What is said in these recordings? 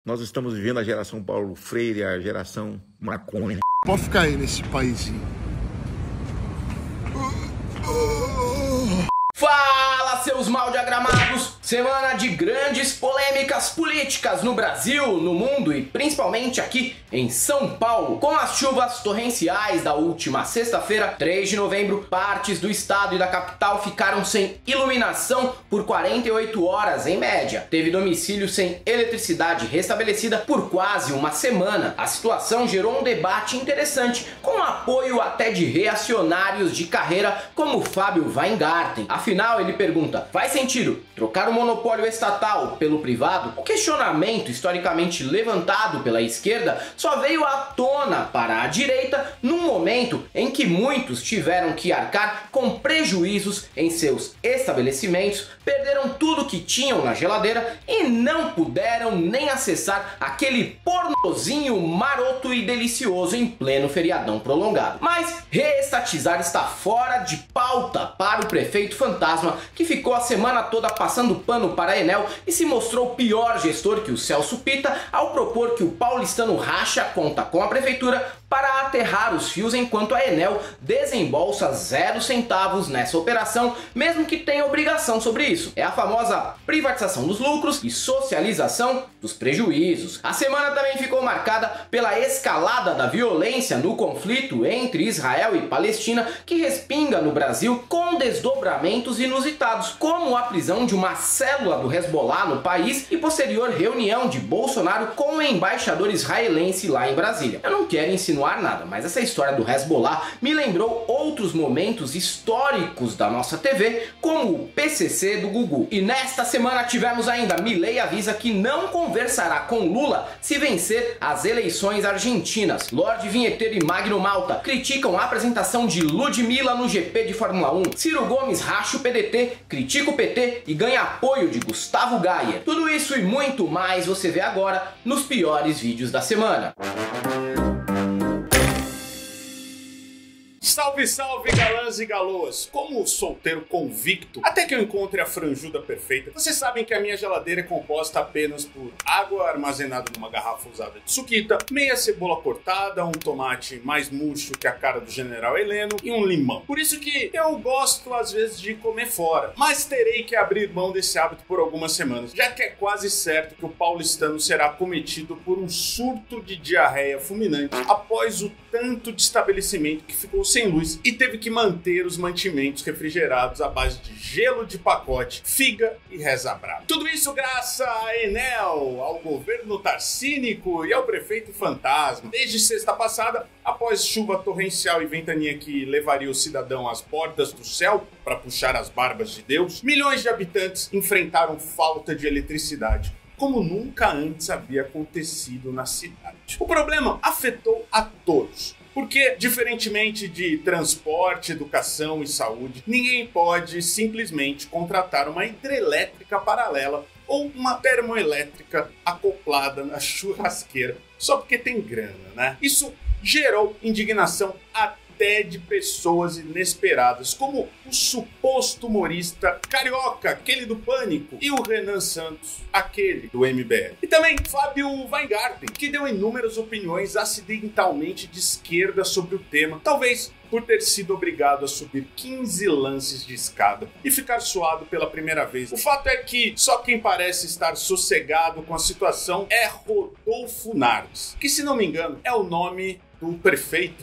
Nós estamos vivendo a geração Paulo Freire, a geração maconha. Pode ficar aí nesse paizinho. Fala, seus mal diagramados! Semana de grandes polêmicas políticas no Brasil, no mundo e principalmente aqui em São Paulo. Com as chuvas torrenciais da última sexta-feira, 3 de novembro, partes do estado e da capital ficaram sem iluminação por 48 horas em média. Teve domicílio sem eletricidade restabelecida por quase uma semana. A situação gerou um debate interessante, com apoio até de reacionários de carreira como Fábio Weingarten. Afinal, ele pergunta: faz sentido trocar o monopólio estatal pelo privado? O questionamento historicamente levantado pela esquerda só veio à tona para a direita num momento em que muitos tiveram que arcar com prejuízos em seus estabelecimentos, perderam tudo que tinham na geladeira e não puderam nem acessar aquele pornozinho maroto e delicioso em pleno feriadão prolongado. Mas reestatizar está fora de pauta para o prefeito fantasma, que ficou a semana toda passando pano para a Enel e se mostrou pior gestor que o Celso Pitta ao propor que o paulistano racha conta com a prefeitura para aterrar os fios enquanto a Enel desembolsa 0 centavos nessa operação, mesmo que tenha obrigação sobre isso. É a famosa privatização dos lucros e socialização dos prejuízos. A semana também ficou marcada pela escalada da violência no conflito entre Israel e Palestina, que respinga no Brasil com desdobramentos inusitados, como a prisão de uma célula do Hezbollah no país e posterior reunião de Bolsonaro com o embaixador israelense lá em Brasília. Eu não quero insinuar nada, mas essa história do Hezbollah me lembrou outros momentos históricos da nossa TV, como o PCC do Gugu. E nesta semana tivemos ainda: Milei avisa que não conversará com Lula se vencer as eleições argentinas. Lorde Vinheteiro e Magno Malta criticam a apresentação de Ludmilla no GP de Fórmula 1. Ciro Gomes racha o PDT, critica o PT e ganha apoio de Gustavo Gayer. Tudo isso e muito mais você vê agora nos piores vídeos da semana. Salve, salve, galãs e galoas! Como solteiro convicto, até que eu encontre a franjuda perfeita, vocês sabem que a minha geladeira é composta apenas por água armazenada numa garrafa usada de suquita, meia cebola cortada, um tomate mais murcho que a cara do General Heleno e um limão. Por isso que eu gosto às vezes de comer fora, mas terei que abrir mão desse hábito por algumas semanas, já que é quase certo que o paulistano será cometido por um surto de diarreia fulminante após o tanto de estabelecimento que ficou sem luz e teve que manter os mantimentos refrigerados à base de gelo de pacote, figa e reza brava. Tudo isso graças à Enel, ao governo tarcínico e ao prefeito fantasma. Desde sexta passada, após chuva torrencial e ventania que levaria o cidadão às bordas do céu para puxar as barbas de Deus, milhões de habitantes enfrentaram falta de eletricidade, como nunca antes havia acontecido na cidade. O problema afetou a todos, porque, diferentemente de transporte, educação e saúde, ninguém pode simplesmente contratar uma hidrelétrica paralela ou uma termoelétrica acoplada na churrasqueira só porque tem grana, né? Isso gerou indignação até de pessoas inesperadas, como o suposto humorista carioca, aquele do Pânico, e o Renan Santos, aquele do MBL. E também Fábio Weingarten, que deu inúmeras opiniões acidentalmente de esquerda sobre o tema, talvez por ter sido obrigado a subir 15 lances de escada e ficar suado pela primeira vez. O fato é que só quem parece estar sossegado com a situação é Rodolfo Nardes, que, se não me engano, é o nome do prefeito.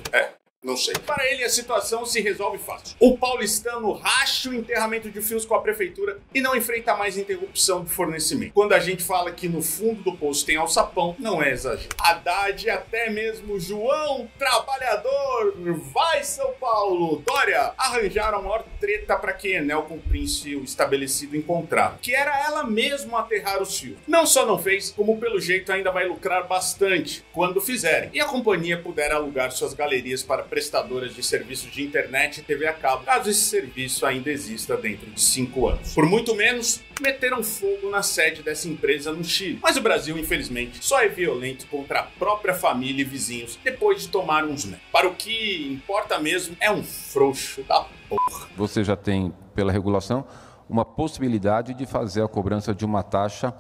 Não sei. Para ele, a situação se resolve fácil. O paulistano racha o enterramento de fios com a prefeitura e não enfrenta mais interrupção do fornecimento. Quando a gente fala que no fundo do poço tem alçapão, não é exagero. Haddad e até mesmo João Trabalhador, vai São Paulo, Dória, arranjaram a maior treta para que a Enel cumprisse o estabelecido em contrato, que era ela mesma aterrar os fios. Não só não fez, como pelo jeito ainda vai lucrar bastante quando fizerem, e a companhia puder alugar suas galerias para prestadoras de serviços de internet e TV a cabo, caso esse serviço ainda exista dentro de 5 anos. Por muito menos, meteram fogo na sede dessa empresa no Chile. Mas o Brasil, infelizmente, só é violento contra a própria família e vizinhos depois de tomar uns metros. Para o que importa mesmo é um frouxo da porra. Você já tem, pela regulação, uma possibilidade de fazer a cobrança de uma taxa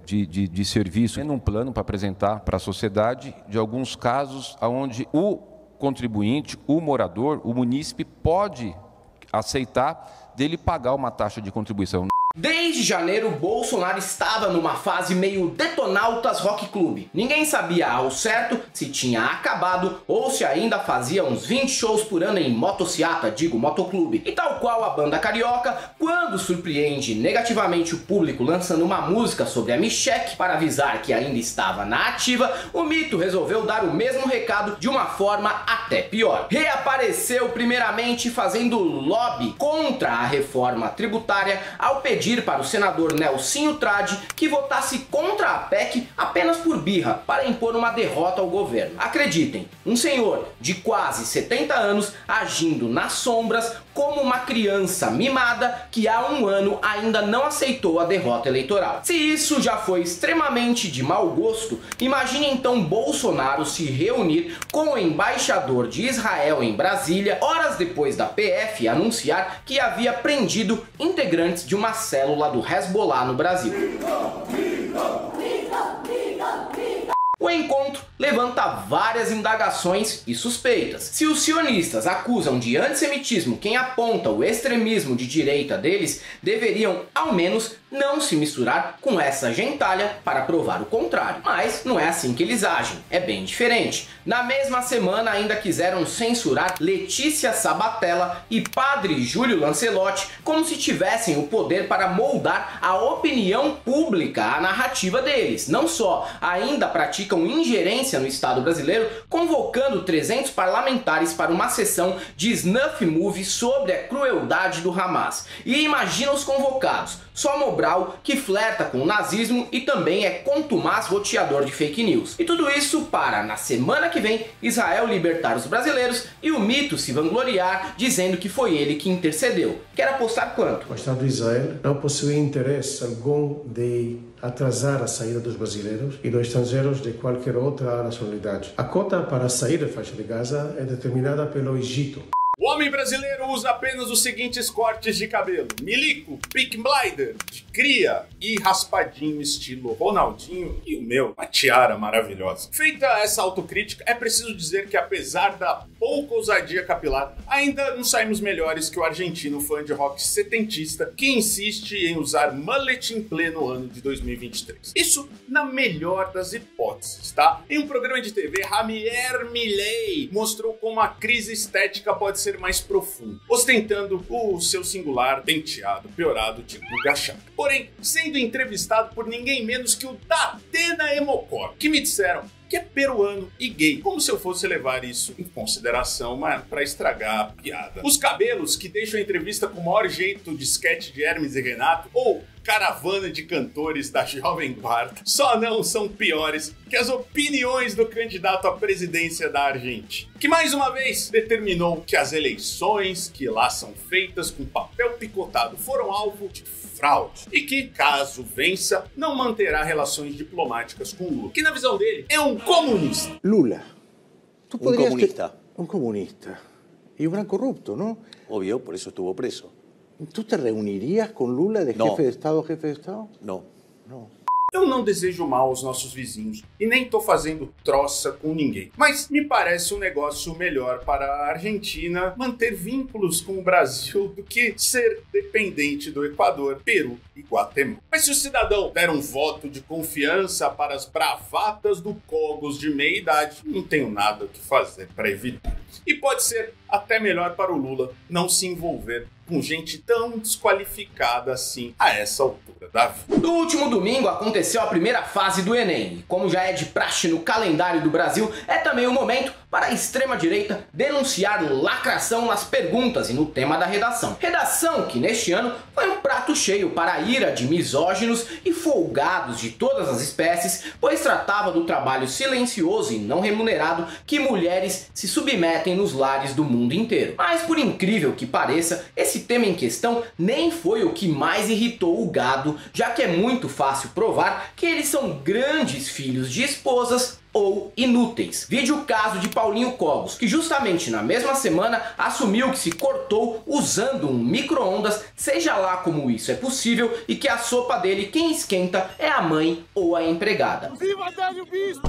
de serviço, num plano para apresentar para a sociedade de alguns casos onde o contribuinte, o morador, o munícipe pode aceitar dele pagar uma taxa de contribuição. Desde janeiro, Bolsonaro estava numa fase meio Detonautas Rock Club. Ninguém sabia ao certo se tinha acabado ou se ainda fazia uns 20 shows por ano em motociata, digo motoclube. E tal qual a banda carioca, quando surpreende negativamente o público lançando uma música sobre a Michelle para avisar que ainda estava na ativa, o mito resolveu dar o mesmo recado de uma forma até pior. Reapareceu primeiramente fazendo lobby contra a reforma tributária ao pedir para o senador Nelsinho Trade que votasse contra a PEC apenas por birra, para impor uma derrota ao governo. Acreditem, um senhor de quase 70 anos agindo nas sombras como uma criança mimada que há um ano ainda não aceitou a derrota eleitoral. Se isso já foi extremamente de mau gosto, imagine então Bolsonaro se reunir com o embaixador de Israel em Brasília, horas depois da PF anunciar que havia prendido integrantes de uma célula do Hezbollah no Brasil. O encontro levanta várias indagações e suspeitas. Se os sionistas acusam de antissemitismo quem aponta o extremismo de direita deles, deveriam ao menos não se misturar com essa gentalha para provar o contrário. Mas não é assim que eles agem, é bem diferente. Na mesma semana ainda quiseram censurar Letícia Sabatella e Padre Júlio Lancelotti como se tivessem o poder para moldar a opinião pública, a narrativa deles. Não só, ainda praticam ingerência no Estado brasileiro, convocando 300 parlamentares para uma sessão de snuff movie sobre a crueldade do Hamas. E imagina os convocados: Só Mobral, que flerta com o nazismo e também é contumaz roteador de fake news. E tudo isso para, na semana que vem, Israel libertar os brasileiros e o mito se vangloriar dizendo que foi ele que intercedeu. Quer apostar quanto? O Estado de Israel não possui interesse algum de atrasar a saída dos brasileiros e dos estrangeiros de qualquer outra nacionalidade. A cota para sair da faixa de Gaza é determinada pelo Egito. O homem brasileiro usa apenas os seguintes cortes de cabelo: milico, pick blinder, de cria e raspadinho estilo Ronaldinho e o meu, uma tiara maravilhosa. Feita essa autocrítica, é preciso dizer que apesar da pouca ousadia capilar, ainda não saímos melhores que o argentino fã de rock setentista que insiste em usar mullet em pleno ano de 2023. Isso na melhor das hipóteses, tá? Em um programa de TV, Javier Milei mostrou como a crise estética pode ser mais profundo, ostentando o seu singular penteado piorado tipo Gachá. Porém, sendo entrevistado por ninguém menos que o Datena Emocor, que me disseram que é peruano e gay, como se eu fosse levar isso em consideração, mas para estragar a piada. Os cabelos que deixam a entrevista com o maior jeito de sketch de Hermes e Renato, ou caravana de cantores da Jovem Guarda, só não são piores que as opiniões do candidato à presidência da Argentina, que mais uma vez determinou que as eleições que lá são feitas com papel picotado foram alvo de fraude e que, caso vença, não manterá relações diplomáticas com Lula, que na visão dele é um comunista. Lula, tu podrías comunista. Un comunista y un gran corrupto, ¿no? Obvio, por eso estuvo preso. ¿Tú te reunirías con Lula de No. jefe de Estado a jefe de Estado? No. No. Eu não desejo mal aos nossos vizinhos e nem tô fazendo troça com ninguém, mas me parece um negócio melhor para a Argentina manter vínculos com o Brasil do que ser dependente do Equador, Peru e Guatemala. Mas se o cidadão der um voto de confiança para as bravatas do Cogos de meia idade, não tenho nada o que fazer para evitar. E pode ser até melhor para o Lula não se envolver com gente tão desqualificada assim a essa altura da vida. No último domingo aconteceu a primeira fase do Enem, e como já é de praxe no calendário do Brasil, é também o momento para a extrema-direita denunciar lacração nas perguntas e no tema da redação. Redação que neste ano foi um prato cheio para a ira de misóginos e folgados de todas as espécies, pois tratava do trabalho silencioso e não remunerado que mulheres se submetem nos lares do mundo inteiro. Mas por incrível que pareça, esse esse tema em questão nem foi o que mais irritou o gado, já que é muito fácil provar que eles são grandes filhos de esposas ou inúteis. Vide o caso de Paulinho Cogos, que justamente na mesma semana assumiu que se cortou usando um micro-ondas, seja lá como isso é possível, e que a sopa dele quem esquenta é a mãe ou a empregada. Viva Délio Bispo!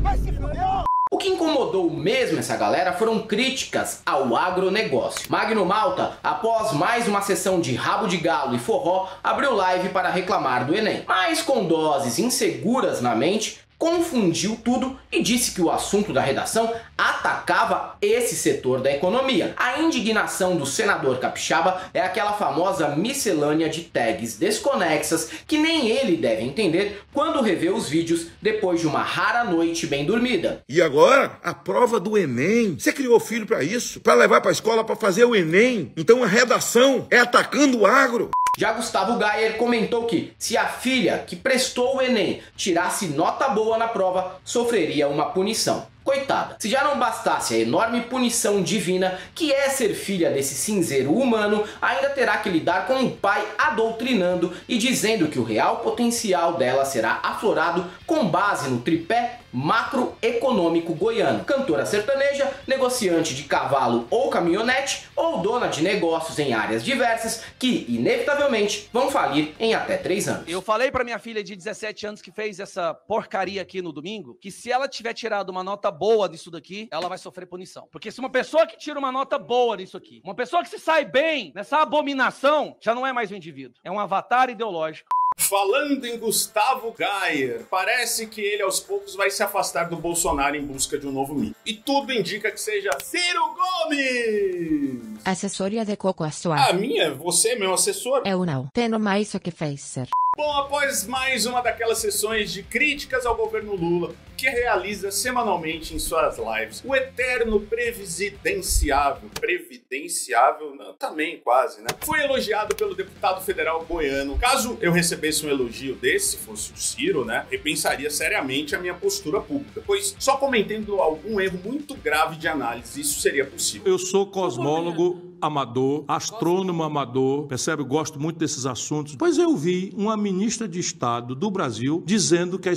Vai se fuder! O que incomodou mesmo essa galera foram críticas ao agronegócio. Magno Malta, após mais uma sessão de rabo de galo e forró, abriu live para reclamar do Enem. Mas com doses inseguras na mente, confundiu tudo e disse que o assunto da redação atacava esse setor da economia. A indignação do senador capixaba é aquela famosa miscelânea de tags desconexas que nem ele deve entender quando revê os vídeos depois de uma rara noite bem dormida. E agora, a prova do Enem. Você criou filho para isso? Para levar para a escola para fazer o Enem? Então a redação é atacando o agro? Já Gustavo Gayer comentou que, se a filha que prestou o Enem tirasse nota boa na prova, sofreria uma punição. Coitada, se já não bastasse a enorme punição divina que é ser filha desse cinzeiro humano, ainda terá que lidar com um pai adoutrinando e dizendo que o real potencial dela será aflorado com base no tripé macroeconômico goiano. Cantora sertaneja, negociante de cavalo ou caminhonete, ou dona de negócios em áreas diversas que, inevitavelmente, vão falir em até 3 anos. Eu falei pra minha filha de 17 anos que fez essa porcaria aqui no domingo, que se ela tiver tirado uma nota boa disso daqui, ela vai sofrer punição. Porque se uma pessoa que tira uma nota boa disso aqui, uma pessoa que se sai bem nessa abominação, já não é mais um indivíduo, é um avatar ideológico. Falando em Gustavo Gayer, parece que ele aos poucos vai se afastar do Bolsonaro em busca de um novo mito. E tudo indica que seja Ciro Gomes! Assessoria de coco a sua. A minha? Você é meu assessor? Eu não. Tenho mais o que fazer. Bom, após mais uma daquelas sessões de críticas ao governo Lula, que realiza semanalmente em suas lives, o eterno previdenciável, não, também quase, né? Foi elogiado pelo deputado federal goiano. Caso eu recebesse um elogio desse, se fosse o Ciro, né, repensaria seriamente a minha postura pública, pois só cometendo algum erro muito grave de análise, isso seria possível. Eu sou cosmólogo amador, astrônomo amador, percebe? Eu gosto muito desses assuntos. Pois eu vi uma ministra de Estado do Brasil dizendo que a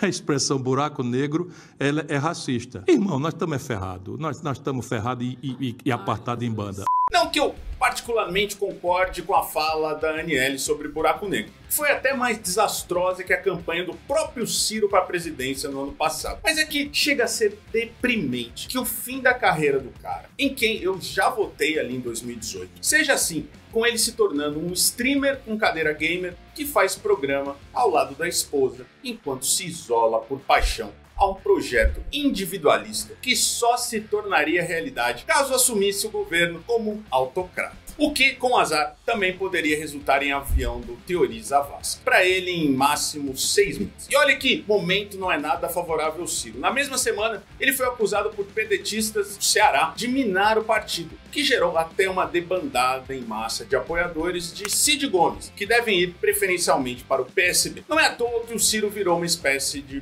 expressão buraco negro ela é racista. Irmão, nós estamos ferrados. Nós estamos ferrados e apartados em banda. Não que eu particularmente concorde com a fala da Aniele sobre buraco negro. Foi até mais desastrosa que a campanha do próprio Ciro para a presidência no ano passado. Mas é que chega a ser deprimente que o fim da carreira do cara, em quem eu já votei ali em 2018, seja assim, com ele se tornando um streamer com cadeira gamer que faz programa ao lado da esposa, enquanto se isola por paixão a um projeto individualista que só se tornaria realidade caso assumisse o governo como autocrata. O que, com azar, também poderia resultar em avião do Teori Zavascki. Para ele, em máximo 6 meses. E olha que momento não é nada favorável ao Ciro. Na mesma semana, ele foi acusado por pedetistas do Ceará de minar o partido, que gerou até uma debandada em massa de apoiadores de Cid Gomes, que devem ir preferencialmente para o PSB. Não é à toa que o Ciro virou uma espécie de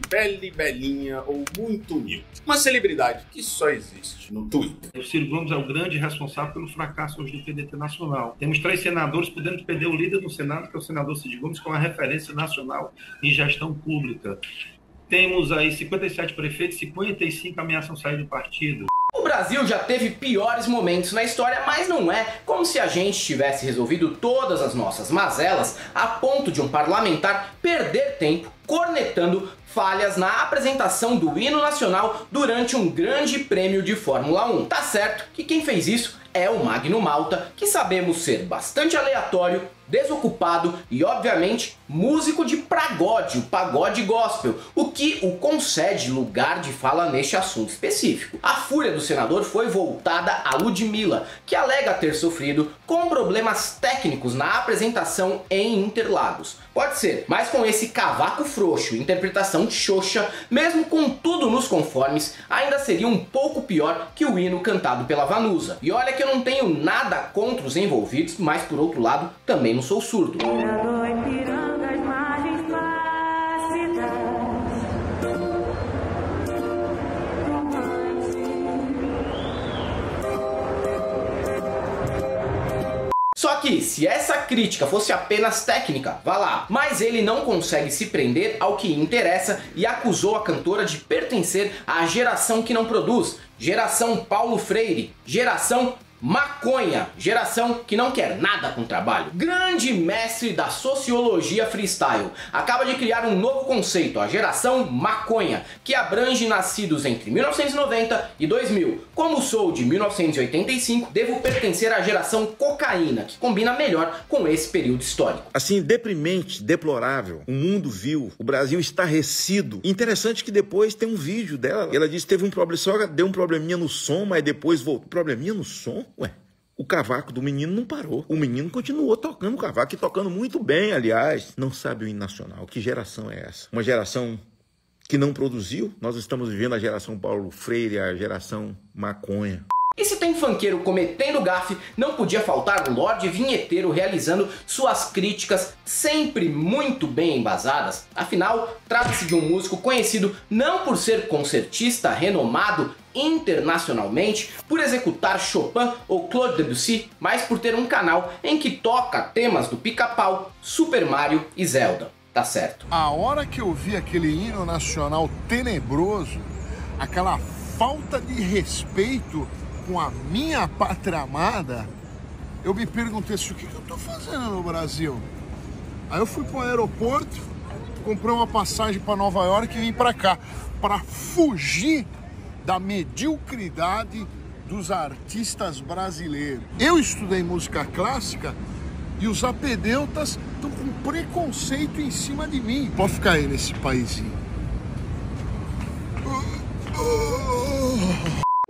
belinha ou muito humilde. Uma celebridade que só existe no Twitter. O Ciro Gomes é o grande responsável pelo fracasso hoje do PDT nacional. Temos 3 senadores podendo perder o líder do Senado, que é o senador Cid Gomes, que é uma referência nacional em gestão pública. Temos aí 57 prefeitos, 55 ameaçam sair do partido. O Brasil já teve piores momentos na história, mas não é como se a gente tivesse resolvido todas as nossas mazelas a ponto de um parlamentar perder tempo cornetando falhas na apresentação do hino nacional durante um grande prêmio de Fórmula 1. Tá certo que quem fez isso é o Magno Malta, que sabemos ser bastante aleatório, desocupado e, obviamente, músico de pagode, o pagode gospel, o que o concede lugar de fala neste assunto específico. A fúria do senador foi voltada a Ludmilla, que alega ter sofrido com problemas técnicos na apresentação em Interlagos. Pode ser, mas com esse cavaco frouxo, interpretação xoxa, mesmo com tudo nos conformes, ainda seria um pouco pior que o hino cantado pela Vanusa. E olha que eu não tenho nada contra os envolvidos, mas por outro lado, também não sou surdo. que, se essa crítica fosse apenas técnica, vá lá. Mas ele não consegue se prender ao que interessa e acusou a cantora de pertencer à geração que não produz, geração Paulo Freire, geração maconha, geração que não quer nada com trabalho. Grande mestre da sociologia freestyle, acaba de criar um novo conceito, a geração maconha, que abrange nascidos entre 1990 e 2000. Como sou de 1985, devo pertencer à geração cocaína, que combina melhor com esse período histórico. Assim, deprimente, deplorável. O mundo viu, o Brasil estarrecido. Interessante que depois tem um vídeo dela. Ela disse que teve um problema, só deu um probleminha no som, mas depois voltou. Probleminha no som? Ué, o cavaco do menino não parou. O menino continuou tocando o cavaco e tocando muito bem, aliás. Não sabe o hino nacional. Que geração é essa? Uma geração que não produziu? Nós estamos vivendo a geração Paulo Freire, a geração maconha. E se tem funkeiro cometendo gafe, não podia faltar o Lorde Vinheteiro realizando suas críticas sempre muito bem embasadas. Afinal, trata-se de um músico conhecido não por ser concertista renomado internacionalmente, por executar Chopin ou Claude Debussy, mas por ter um canal em que toca temas do Pica-Pau, Super Mario e Zelda. Tá certo. A hora que eu vi aquele hino nacional tenebroso, aquela falta de respeito com a minha pátria amada, eu me perguntei assim, o que eu tô fazendo no Brasil? Aí eu fui pro aeroporto, comprei uma passagem para Nova York e vim para cá, para fugir da mediocridade dos artistas brasileiros. Eu estudei música clássica e os apedeutas estão com preconceito em cima de mim. Pode ficar aí nesse paísinho.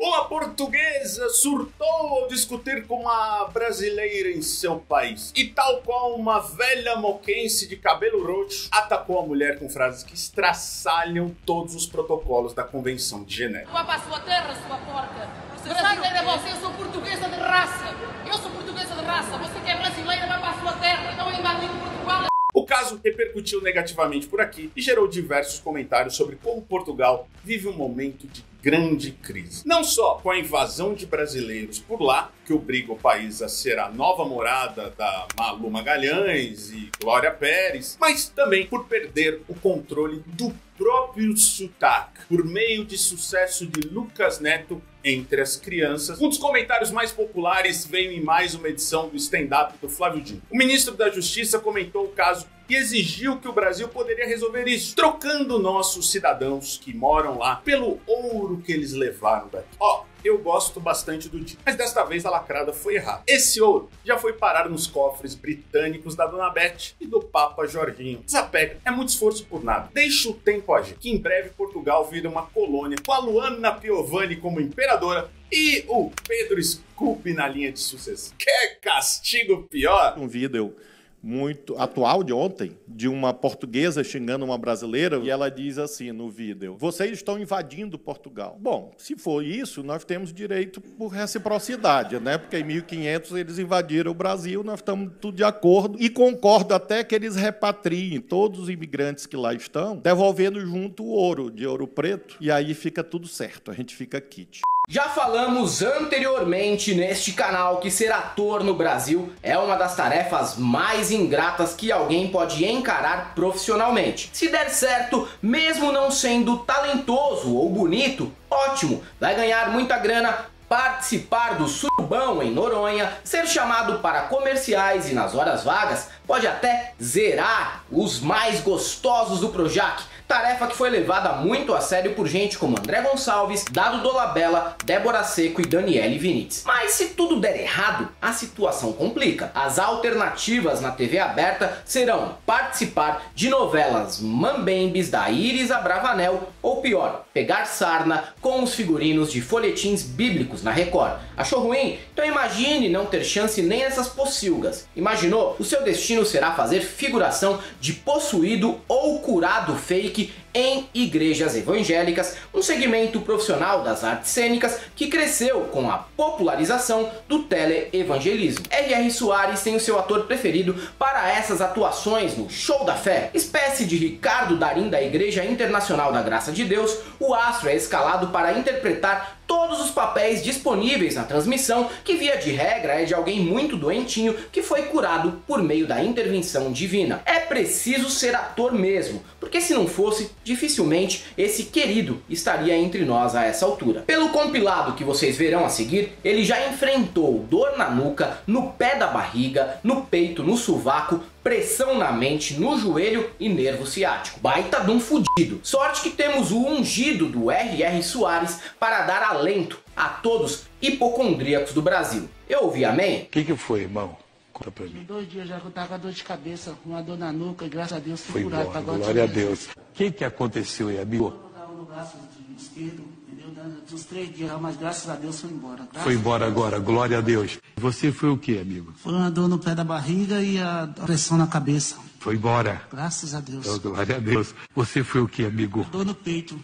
Uma portuguesa surtou ao discutir com uma brasileira em seu país. E tal qual uma velha moquense de cabelo roxo, atacou a mulher com frases que estraçalham todos os protocolos da Convenção de Genebra. Vá para a sua terra, sua porca. Você sabe quem é você? Eu sou portuguesa de raça. Eu sou portuguesa de raça. Você que é brasileira, vai para a sua terra. Então invadindo Portugal. O caso repercutiu negativamente por aqui e gerou diversos comentários sobre como Portugal vive um momento de grande crise. Não só com a invasão de brasileiros por lá, que obriga o país a ser a nova morada da Malu Magalhães e Glória Pérez, mas também por perder o controle do próprio sotaque, por meio de sucesso de Lucas Neto entre as crianças. Um dos comentários mais populares veio em mais uma edição do stand-up do Flávio Dino. O ministro da Justiça comentou o caso e exigiu que o Brasil poderia resolver isso, trocando nossos cidadãos que moram lá pelo ouro que eles levaram daqui. Ó, eu gosto bastante do Dino, mas desta vez a lacrada foi errada. Esse ouro já foi parar nos cofres britânicos da Dona Beth e do Papa Jorginho. Desapega, é muito esforço por nada. Deixa o tempo agir, que em breve Portugal vira uma colônia, com a Luana Piovani como imperadora e o Pedro Scooby na linha de sucessão. Quer castigo pior? Um vídeo muito atual de ontem, de uma portuguesa xingando uma brasileira, e ela diz assim no vídeo: vocês estão invadindo Portugal. Bom, se for isso, nós temos direito por reciprocidade, né? Porque em 1500 eles invadiram o Brasil, nós estamos tudo de acordo, e concordo até que eles repatriem todos os imigrantes que lá estão, devolvendo junto o ouro, de Ouro Preto, e aí fica tudo certo, a gente fica kit. Já falamos anteriormente neste canal que ser ator no Brasil é uma das tarefas mais ingratas que alguém pode encarar profissionalmente. Se der certo, mesmo não sendo talentoso ou bonito, ótimo, vai ganhar muita grana, participar do Surubão em Noronha, ser chamado para comerciais e nas horas vagas pode até zerar os mais gostosos do Projac. Tarefa que foi levada muito a sério por gente como André Gonçalves, Dado Dolabella, Débora Seco e Daniele Vinitz. Mas se tudo der errado, a situação complica. As alternativas na TV aberta serão participar de novelas mambembes da Iris Abravanel ou pior, pegar sarna com os figurinos de folhetins bíblicos na Record. Achou ruim? Então imagine não ter chance nem nessas pocilgas. Imaginou? O seu destino será fazer figuração de possuído ou curado fake publique em igrejas evangélicas, um segmento profissional das artes cênicas que cresceu com a popularização do teleevangelismo. R.R. Soares tem o seu ator preferido para essas atuações no Show da Fé. Espécie de Ricardo Darín da Igreja Internacional da Graça de Deus, o astro é escalado para interpretar todos os papéis disponíveis na transmissão, que via de regra é de alguém muito doentinho que foi curado por meio da intervenção divina. É preciso ser ator mesmo, porque se não fosse, dificilmente esse querido estaria entre nós a essa altura. Pelo compilado que vocês verão a seguir, ele já enfrentou dor na nuca, no pé da barriga, no peito, no sovaco, pressão na mente, no joelho e nervo ciático. Baita de um fudido. Sorte que temos o ungido do R.R. Soares para dar alento a todos hipocondríacos do Brasil. Eu ouvi amém? O que foi, irmão? Conta pra mim. 2 dias já que eu tava com dor de cabeça, uma dor na nuca e graças a Deus fui Foi curado. embora, glória a Deus. O que aconteceu aí, amigo? Eu tava no braço esquerdo, entendeu? Uns 3 dias, mas graças a Deus foi embora. Foi embora agora, glória a Deus. Você foi o que, amigo? Foi uma dor no pé da barriga e a pressão na cabeça. Foi embora. Graças a Deus. Oh, glória a Deus. Você foi o que, amigo? Dor no peito.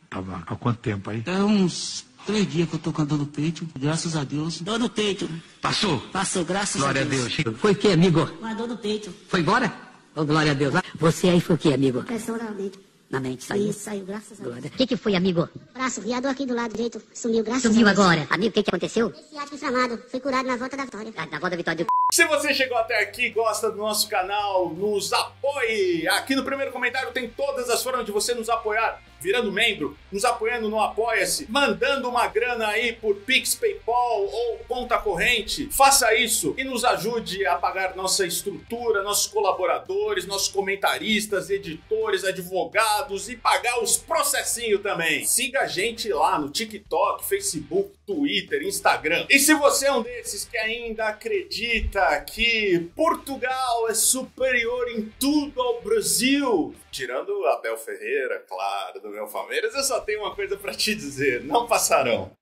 Tava há quanto tempo aí? Tem uns 3 dias que eu tô com a dor no peito, graças a Deus. Dor no peito. Passou? Passou, graças Glória a Deus. Foi o que, amigo? Uma dor no peito. Foi embora? Oh, glória a Deus. Você aí foi o que, amigo? Pressão na mente. Na mente, saiu? Isso, saiu, graças a Deus. O que foi, amigo? Braço, e a dor aqui do lado direito sumiu, graças a Deus. Sumiu agora. Amigo, o que aconteceu? Esse ciático inflamado, fui curado na volta da vitória. Na volta da vitória do... Se você chegou até aqui e gosta do nosso canal, nos apoie! Aqui no primeiro comentário tem todas as formas de você nos apoiar. Virando membro, nos apoiando no Apoia-se, mandando uma grana aí por Pix, PayPal ou conta corrente. Faça isso e nos ajude a pagar nossa estrutura, nossos colaboradores, nossos comentaristas, editores, advogados e pagar os processinhos também. Siga a gente lá no TikTok, Facebook, Twitter, Instagram. E se você é um desses que ainda acredita que Portugal é superior em tudo ao Brasil, tirando Abel Ferreira, claro, do meu Palmeiras, eu só tenho uma coisa pra te dizer: não passarão.